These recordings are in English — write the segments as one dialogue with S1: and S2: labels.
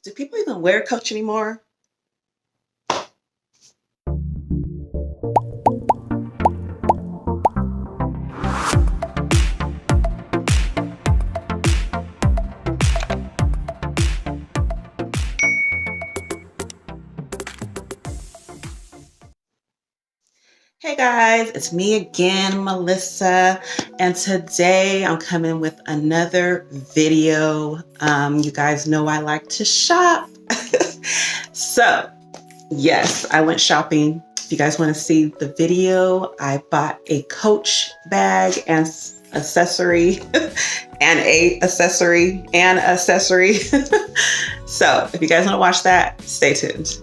S1: Do people even wear Coach anymore? Hey guys, it's me again, Melissa, and today I'm coming with another video. You guys know I like to shop. So, yes, I went shopping. If you guys want to see the video, I bought a Coach bag and accessory and a accessory. So, if you guys want to watch that, stay tuned.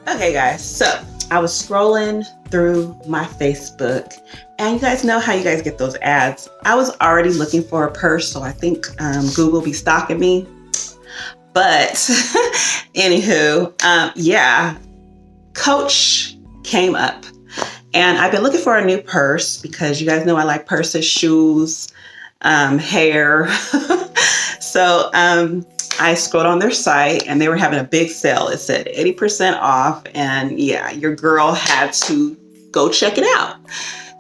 S1: Okay guys, so I was scrolling through my Facebook, and you guys know how you guys get those ads. I was already looking for a purse, so I think Google be stalking me. But anywho, yeah, Coach came up, and I've been looking for a new purse because you guys know I like purses, shoes, hair. So I scrolled on their site and they were having a big sale. It said 80% off, and yeah, your girl had to go check it out.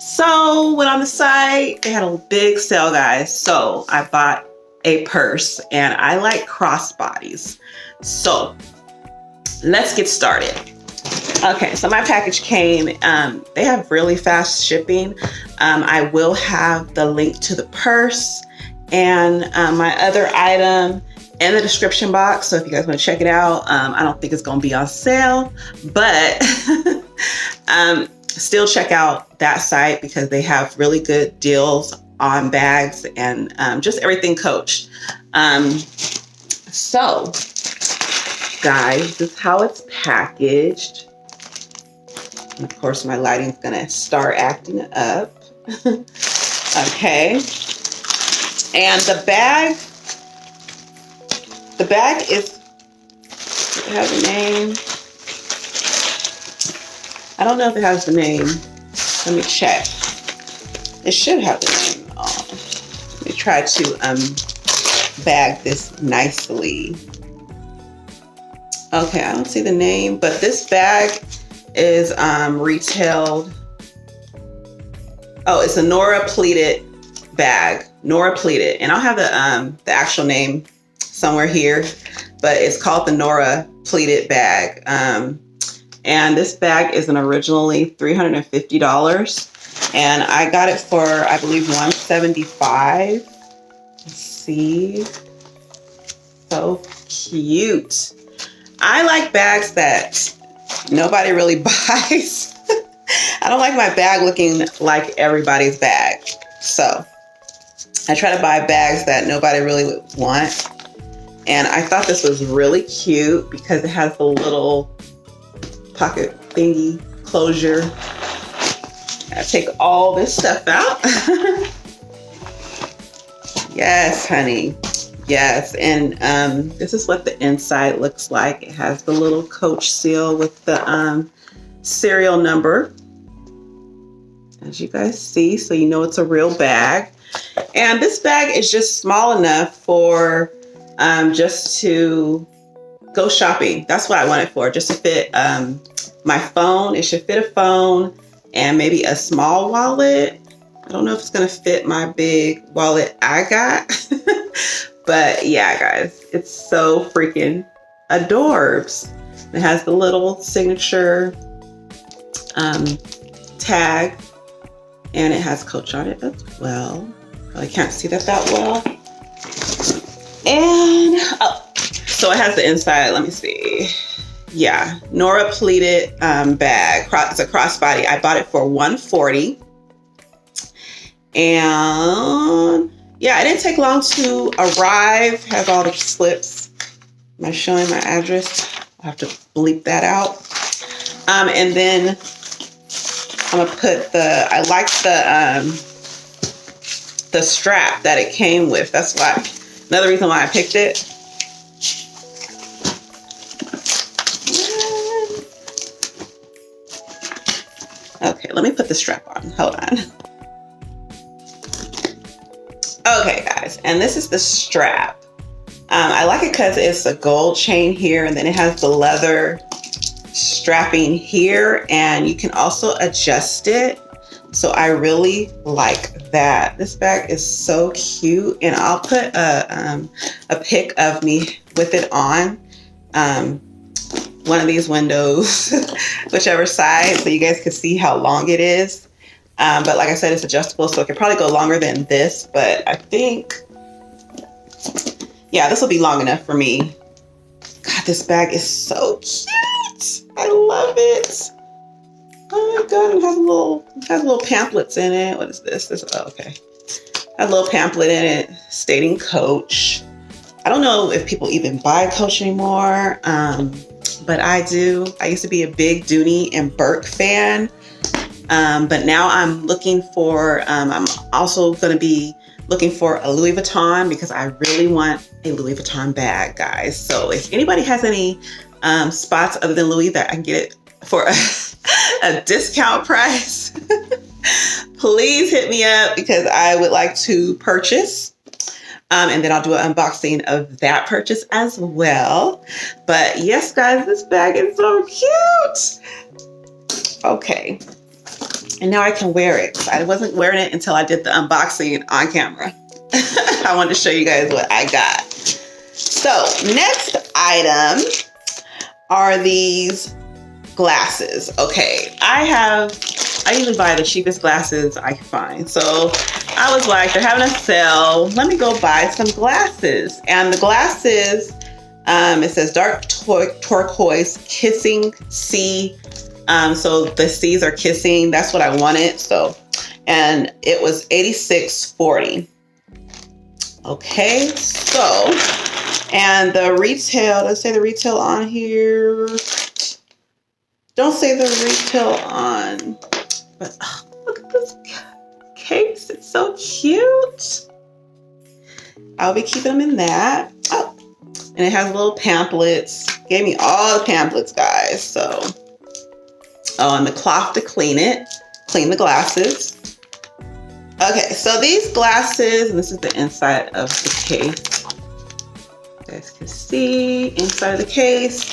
S1: So went on the site, they had a big sale, guys. So I bought a purse, and I like crossbodies. So let's get started. Okay, so my package came, they have really fast shipping. I will have the link to the purse and my other item in the description box. So if you guys want to check it out, I don't think it's going to be on sale, but still check out that site because they have really good deals on bags and just everything Coach. So guys, this is how it's packaged. And of course, my lighting's gonna start acting up. Okay. And the bag is, does it have a name? I don't know if it has the name. Let me check. It should have the name. Oh, let me try to bag this nicely. Okay, I don't see the name, but this bag is retailed. Oh, it's a Nora pleated bag. Nora pleated, and I'll have the actual name somewhere here, but it's called the Nora pleated bag. And this bag is originally $350, and I got it for, I believe, $175. Let's see. So cute. I like bags that nobody really buys. I don't like my bag looking like everybody's bag. So I try to buy bags that nobody really would want. And I thought this was really cute because it has the little pocket thingy closure. I take all this stuff out. Yes, honey. Yes, and this is what the inside looks like. It has the little Coach seal with the serial number, as you guys see, so you know it's a real bag. And this bag is just small enough for just to go shopping. That's what I want it for, just to fit my phone. It should fit a phone and maybe a small wallet. I don't know if it's gonna fit my big wallet I got. But yeah, guys, it's so freaking adorbs. It has the little signature tag, and it has Coach on it as well. Probably can't see that well. And oh, so it has the inside. Let me see. Yeah, Nora pleated bag. It's a crossbody. I bought it for $140, and yeah, it didn't take long to arrive. Has all the slips. Am I showing my address? I'll have to bleep that out. And then I'm gonna put I like the strap that it came with. That's why, another reason why I picked it. Okay, let me put the strap on. Hold on. Okay, guys, and this is the strap. I like it because it's a gold chain here, and then it has the leather strapping here, and you can also adjust it. So I really like that. This bag is so cute, and I'll put a pic of me with it on one of these windows, whichever side, so you guys can see how long it is. But like I said, it's adjustable, so it can probably go longer than this, but I think, yeah, this will be long enough for me. God, this bag is so cute. I love it. Oh my God, it has little pamphlets in it. What is this? Oh, okay. Has a little pamphlet in it stating Coach. I don't know if people even buy Coach anymore, but I do. I used to be a big Dooney and Burke fan, but now I'm looking for, I'm also going to be looking for a Louis Vuitton because I really want a Louis Vuitton bag, guys. So if anybody has any spots other than Louis that I can get it for a discount price, please hit me up because I would like to purchase. And then I'll do an unboxing of that purchase as well. But yes, guys, this bag is so cute. Okay. And now I can wear it. I wasn't wearing it until I did the unboxing on camera. I wanted to show you guys what I got. So next item are these glasses. Okay, I usually buy the cheapest glasses I can find. So I was like, they're having a sale. Let me go buy some glasses. And the glasses, it says dark turquoise kissing sea. So the C's are kissing. That's what I wanted. So, and it was $86.40. Okay, so, and the retail, let's say the retail on here. Don't say the retail on, but oh, look at this case. It's so cute. I'll be keeping them in that. Oh, and it has little pamphlets. Gave me all the pamphlets, guys. So, oh, and the cloth to clean the glasses. Okay, so these glasses, and this is the inside of the case. You guys can see inside of the case.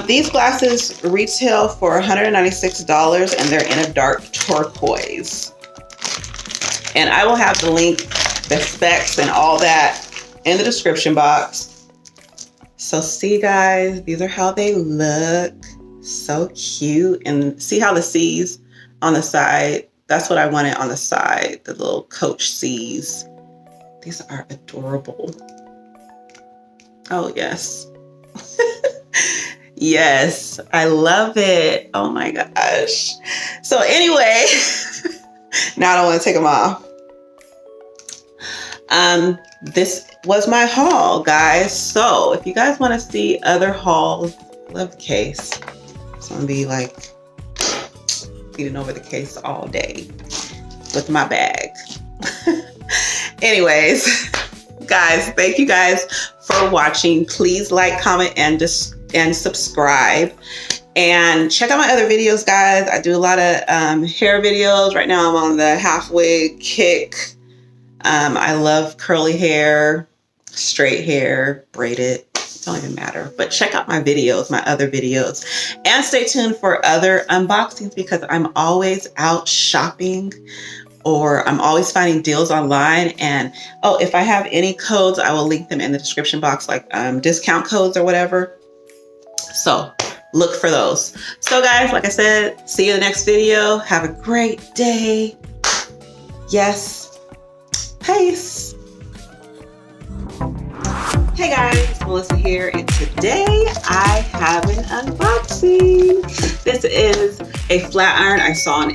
S1: These glasses retail for $196 and they're in a dark turquoise. And I will have the link, the specs and all that in the description box. So see guys, these are how they look. So cute. And see how the C's on the side, that's what I wanted on the side, the little Coach C's. These are adorable. Oh yes. Yes, I love it. Oh my gosh. So anyway, now I don't want to take them off. This was my haul, guys. So if you guys want to see other hauls, love the case. It's gonna be like feeding over the case all day with my bag. Anyways, guys, thank you guys for watching. Please like, comment, and subscribe. And check out my other videos, guys. I do a lot of hair videos. Right now I'm on the half wig kick. I love curly hair, straight hair, braided. Don't even matter. But check out my videos, my other videos. And stay tuned for other unboxings because I'm always out shopping or I'm always finding deals online. And oh, if I have any codes, I will link them in the description box, like discount codes or whatever. So look for those. So guys, like I said, see you in the next video. Have a great day. Yes. Peace. Hey guys, Melissa here, and today I have an unboxing. This is a flat iron I saw on